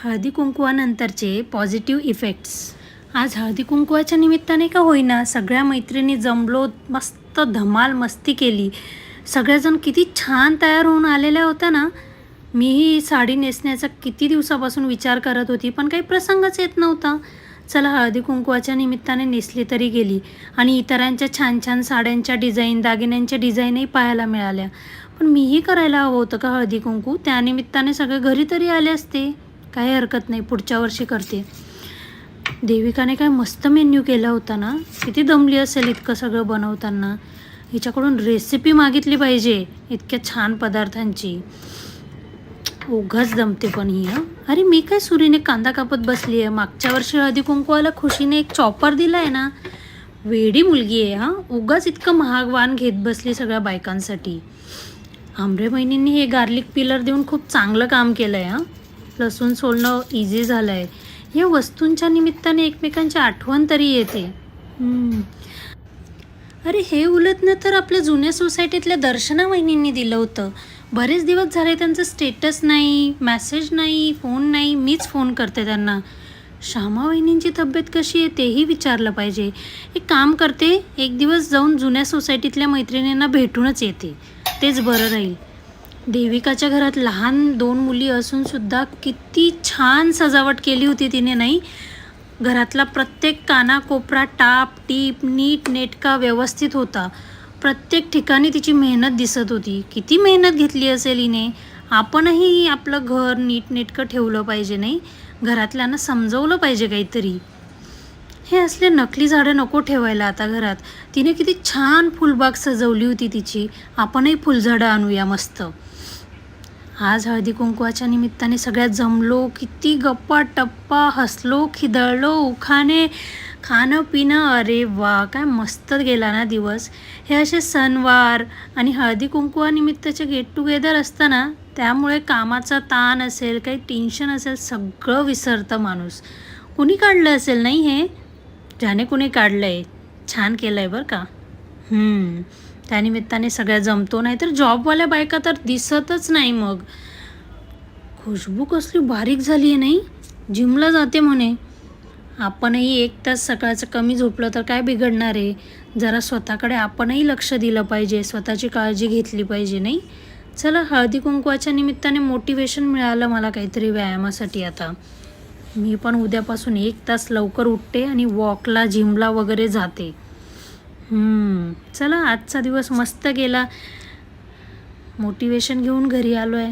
हळदी कुंकवानंतरचे positive effects. आज हळदी कुंकवाच्या निमित्ताने का होईना सगळ्या मैत्रिणी जमलो, मस्त धमाल मस्ती केली. सगळ्याजण किती छान तयार होऊन आलेल्या होत्या ना. मीही साडी नेसण्याचा किती दिवसापासून विचार करत होती, पण काही प्रसंगच येत नव्हता. चला हळदी कुंकवाच्या निमित्ताने नेसली तरी गेली आणि इतरांच्या छान छान साड्यांच्या डिझाईन, दागिन्यांच्या डिझाईनही पाहायला मिळाल्या. पण मीही करायला हवं होतं का हळदी कुंकू? त्यानिमित्ताने सगळे घरी तरी आले असते. काही हरकत नाही, पुढच्या वर्षी करते. देविकाने काय मस्त मेन्यू केला होता ना. किती दमली असेल इतकं सगळं बनवताना. हिच्याकडून रेसिपी मागितली पाहिजे इतक्या छान पदार्थांची. उगाच दमते पण ही. अरे मी काय सुरीने कांदा कापत बसली आहे. मागच्या वर्षी हळदी कुंकवाला खुशीने एक चॉपर दिला आहे ना. वेडी मुलगी आहे उगाच इतकं महाग वाण घेत बसली सगळ्या बायकांसाठी. आमरे बहिणींनी हे गार्लिक पिलर देऊन खूप चांगलं काम केलं आहे. लसूण सोलणं इझी झालं आहे. या वस्तूंच्या निमित्ताने एकमेकांची आठवण तरी येते. अरे हे उलटनं तर आपल्या जुन्या सोसायटीतल्या दर्शना वहिनींनी दिलं होतं. बरेच दिवस झाले त्यांचं स्टेटस नाही, मेसेज नाही, फोन नाही. मीच फोन करते त्यांना. श्यामा वहिनींची तब्येत कशी आहे तेही विचारलं पाहिजे. एक काम करते, एक दिवस जाऊन जुन्या सोसायटीतल्या मैत्रिणींना भेटूनच येते. तेच बरं राहील. देविकाच्या घरात लहान 2 मुली असून सुद्धा किती छान सजावट केली होती तिने नाही. घरातला प्रत्येक कानाकोपरा टाप टीप नीट नेटका व्यवस्थित होता. प्रत्येक ठिकाणी तिची मेहनत दिसत होती. किती मेहनत घेतली असेल हिने. आपणही आपलं घर नीटनेटकं ठेवलं पाहिजे नाही. घरातल्यांना समजवलं पाहिजे काहीतरी. हे असले नकली झाडं नको ठेवायला आता घरात. तिने किती छान फुलबाग सजवली होती तिची. आपणही फुलझाडं आणूया मस्त. आज हळदी कुंकवाच्या निमित्ताने सगळ्यात जमलो. किती गप्पा टप्पा, हसलो, खिदळलो, उखाणे, खाणं पिणं. अरे वा, काय मस्त गेला ना दिवस. हे असे सणवार आणि हळदी कुंकवानिमित्ताचे गेट टुगेदर असताना त्यामुळे कामाचा ताण असेल, काही टेन्शन असेल, सगळं विसरतं माणूस. कुणी काढलं असेल नाही हे? ज्याने कुणी काढलं आहे छान केलं आहे बरं का. त्यानिमित्ताने सगळ्या जमतो. नाही तर जॉबवाल्या बायका तर दिसतच नाही. मग खुशबू कसली बारीक झाली आहे नाही. जिमला जाते म्हणे. आपणही 1 तास सकाळचं कमी झोपलं तर काय बिघडणार आहे. जरा स्वतःकडे आपणही लक्ष दिलं पाहिजे, स्वतःची काळजी घेतली पाहिजे नाही. चला हळदी कुंकवाच्या निमित्ताने मोटिवेशन मिळालं मला काहीतरी व्यायामासाठी. आता मी पण उद्यापासून 1 तास लवकर उठते आणि वॉकला, जिमला वगैरे जाते. चला आजचा दिवस मस्त गेला. मोटिवेशन घेऊन घरी आलो आहे.